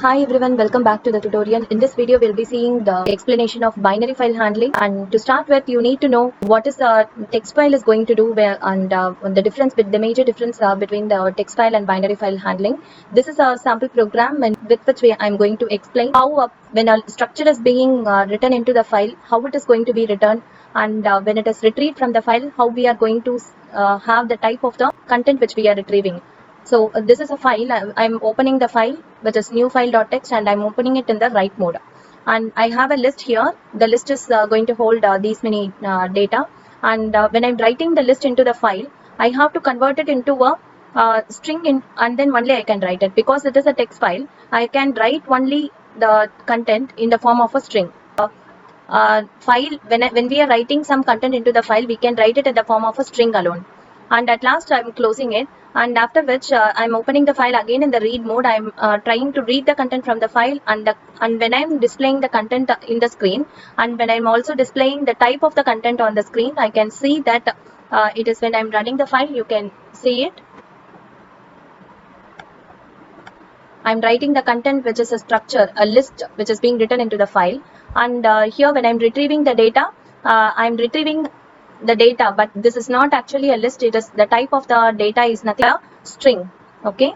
Hi everyone, welcome back to the tutorial. In this video, we'll be seeing the explanation of binary file handling. And to start with, you need to know what is a text file is going to do and the difference, the major difference between the text file and binary file handling. This is a sample program with which I'm going to explain how when a structure is being written into the file, how it is going to be written, and when it is retrieved from the file, how we are going to have the type of the content which we are retrieving. So this is a file. I'm opening the file, which is new file.txt, and I'm opening it in the write mode. And I have a list here. The list is going to hold these many data. And when I'm writing the list into the file, I have to convert it into a string and then only I can write it. Because it is a text file, I can write only the content in the form of a string. File when we are writing some content into the file, we can write it in the form of a string alone. And at last I'm closing it, and after which I'm opening the file again in the read mode. I'm trying to read the content from the file, and when I'm displaying the content in the screen, and when I'm also displaying the type of the content on the screen, I can see that it is when I'm running the file, you can see it. I'm writing the content, which is a structure, a list, which is being written into the file. And here when I'm retrieving the data, I'm retrieving the data, but this is not actually a list. It is the type of the data is nothing a string. Okay.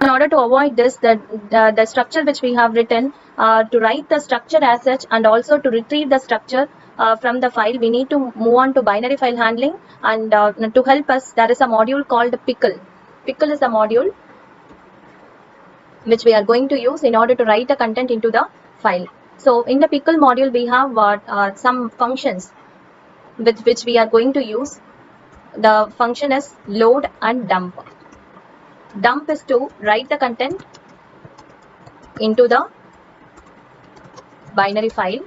In order to avoid this, the structure which we have written, to write the structure as such and also to retrieve the structure from the file, we need to move on to binary file handling. And to help us, there is a module called pickle. Pickle is a module which we are going to use in order to write the content into the file. So in the pickle module, we have some functions with which we are going to use. The function is load and dump. Dump is to write the content into the binary file,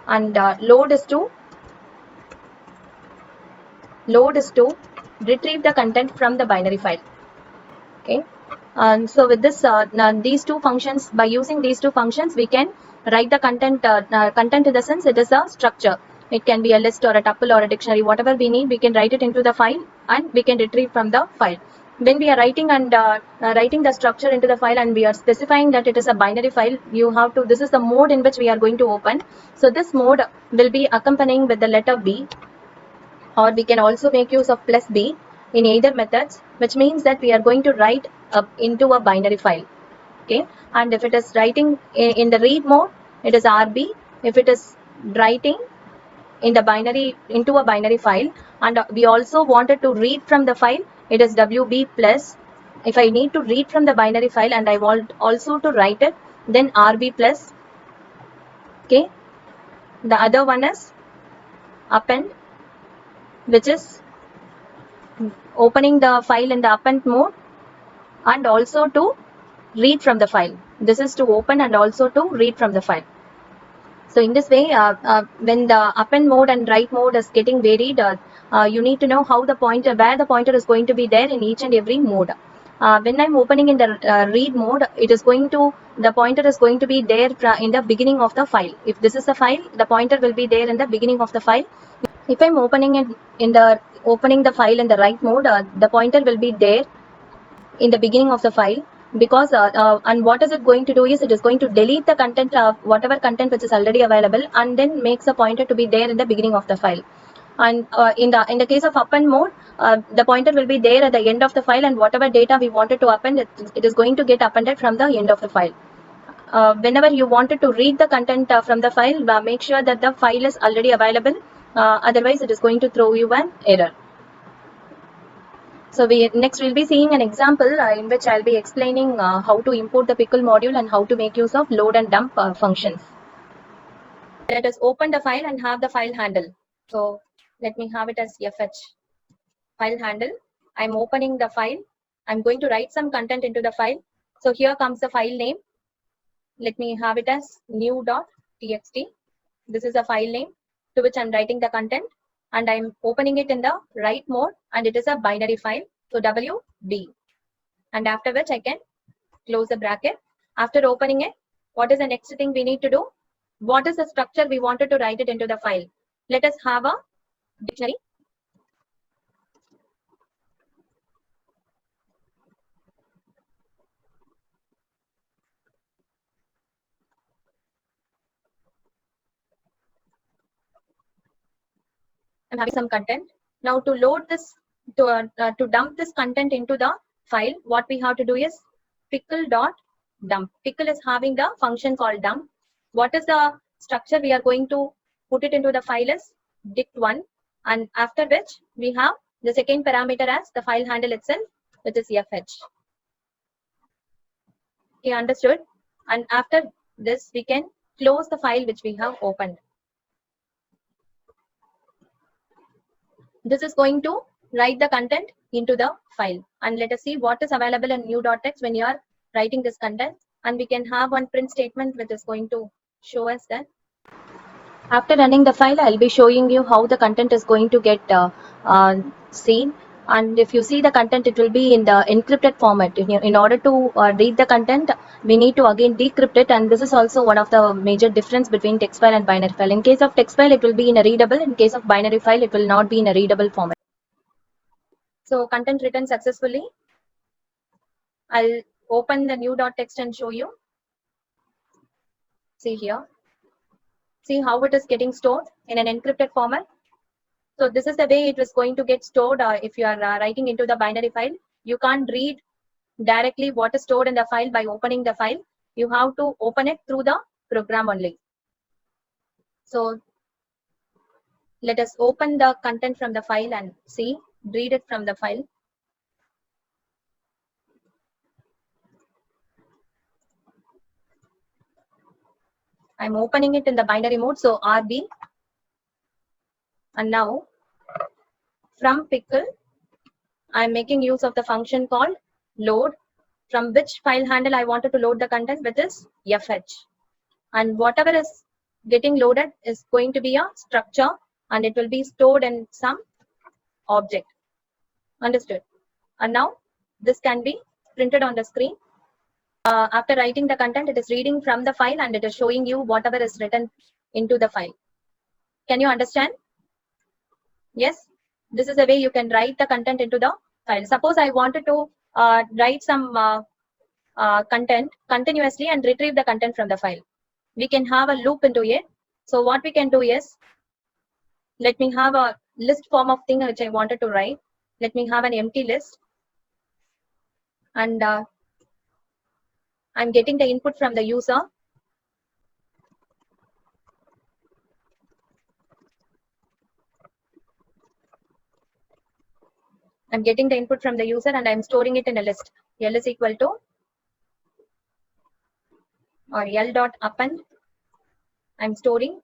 and load is to retrieve the content from the binary file. Okay. And so with this, these two functions, by using these two functions, we can write the content. Content in the sense, it is a structure. It can be a list or a tuple or a dictionary. Whatever we need, we can write it into the file, and we can retrieve from the file. When we are writing and writing the structure into the file, and we are specifying that it is a binary file, you have to. This is the mode in which we are going to open. So this mode will be accompanying with the letter B, or we can also make use of plus B in either methods, which means that we are going to write into a binary file. Okay, and if it is writing in the read mode, it is RB. If it is writing in the binary into a binary file, and we also wanted to read from the file, it is WB plus. If I need to read from the binary file and I want also to write it, then RB plus. Okay, the other one is append, which is opening the file in the append mode and also to read from the file. This is to open and also to read from the file. So in this way, when the append mode and write mode is getting varied, you need to know how the pointer, where the pointer is going to be there in each and every mode. When I'm opening in the read mode, it is going to, the pointer is going to be there in the beginning of the file. If this is a file, the pointer will be there in the beginning of the file. If I'm opening it in the file in the write mode, the pointer will be there in the beginning of the file, because and what is it going to do is it is going to delete the content of whatever content which is already available, and then makes a pointer to be there in the beginning of the file. And in the case of append mode, the pointer will be there at the end of the file, and whatever data we wanted to append, it is going to get appended from the end of the file. Whenever you wanted to read the content from the file, make sure that the file is already available, otherwise it is going to throw you an error. So next we'll be seeing an example in which I'll be explaining how to import the pickle module and how to make use of load and dump functions. Let us open the file and have the file handle. So let me have it as fh file handle. I'm opening the file. I'm going to write some content into the file. So here comes the file name. Let me have it as new.txt. This is a file name to which I'm writing the content, and I'm opening it in the write mode, and it is a binary file. So WB. And after which I can close the bracket. After opening it, what is the next thing we need to do? What is the structure we wanted to write it into the file? Let us have a dictionary. I'm having some content. Now to load this, to dump this content into the file, what we have to do is pickle dot dump. Pickle is having the function called dump. What is the structure we are going to put it into the file is dict1, and after which we have the second parameter as the file handle itself, which is fh. You understood? And after this, we can close the file which we have opened. This is going to write the content into the file, and let us see what is available in new.txt when you are writing this content. And we can have one print statement which is going to show us that. After running the file, I'll be showing you how the content is going to get seen. And if you see the content, it will be in the encrypted format. In order to read the content, we need to again decrypt it. And this is also one of the major difference between text file and binary file. In case of text file, it will be in a readable. In case of binary file, it will not be in a readable format. So content written successfully. I'll open the new.txt and show you. See here. See how it is getting stored in an encrypted format. So this is the way it was going to get stored. If you are writing into the binary file, you can't read directly what is stored in the file by opening the file. You have to open it through the program only. So let us open the content from the file and see, read it from the file. I'm opening it in the binary mode, so RB. And now from pickle, I'm making use of the function called load, from which file handle I wanted to load the content, which is fh. And whatever is getting loaded is going to be a structure, and it will be stored in some object. Understood? And now this can be printed on the screen. After writing the content, it is reading from the file and it is showing you whatever is written into the file. Can you understand? Yes, this is the way you can write the content into the file. Suppose I wanted to write some content continuously and retrieve the content from the file. We can have a loop into it. So what we can do is, let me have a list form of thing which I wanted to write. Let me have an empty list, and I'm getting the input from the user. I'm getting the input from the user and I'm storing it in a list. L is equal to, or L dot append. I'm storing.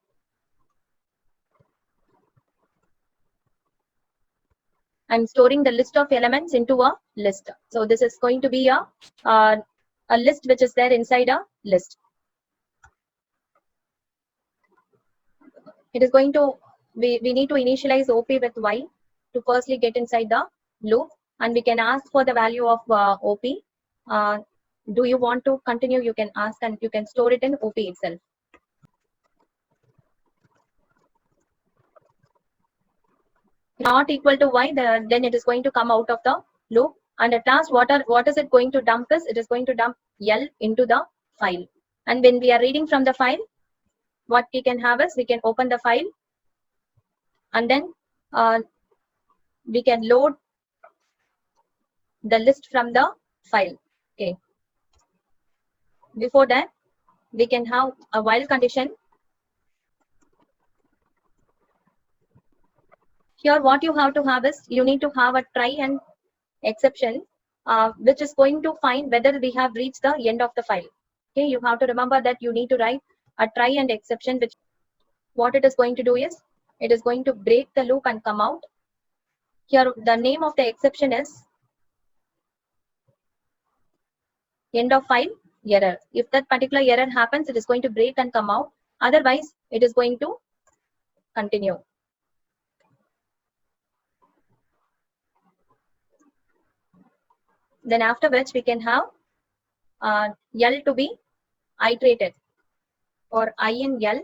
I'm storing the list of elements into a list. So this is going to be a list which is there inside a list. It is going to, we need to initialize OP with Y to firstly get inside the loop, and we can ask for the value of OP. Do you want to continue? You can ask, and you can store it in OP itself. Not equal to Y, then it is going to come out of the loop. And at last, what is it going to dump is, it is going to dump L into the file. And when we are reading from the file, what we can have is, we can open the file, and then we can load the list from the file. Okay. Before that, we can have a while condition. Here, what you have to have is, you need to have a try and exception, which is going to find whether we have reached the end of the file. Okay, you have to remember that you need to write a try and exception, which what it is going to do is, it is going to break the loop and come out. Here, the name of the exception is end of file error. If that particular error happens, it is going to break and come out. Otherwise, it is going to continue. Then after which we can have L to be iterated, or I in L.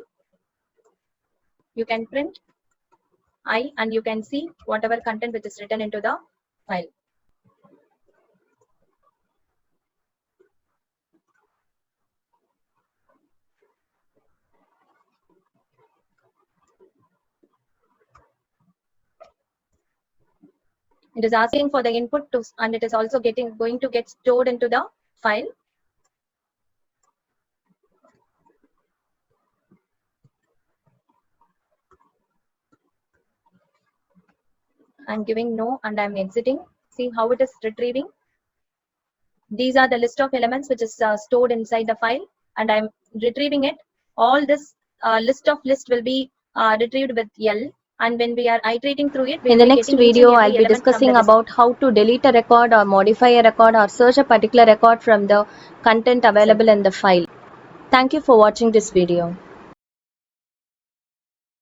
You can print I, and you can see whatever content which is written into the file. It is asking for the input to, and it is also going to get stored into the file. I'm giving no and I'm exiting. See how it is retrieving. These are the list of elements which is stored inside the file, and I'm retrieving it. All this list will be retrieved with L, and when we are iterating through it, in the next video, I'll be discussing about how to delete a record or modify a record or search a particular record from the content available in the file. Thank you for watching this video.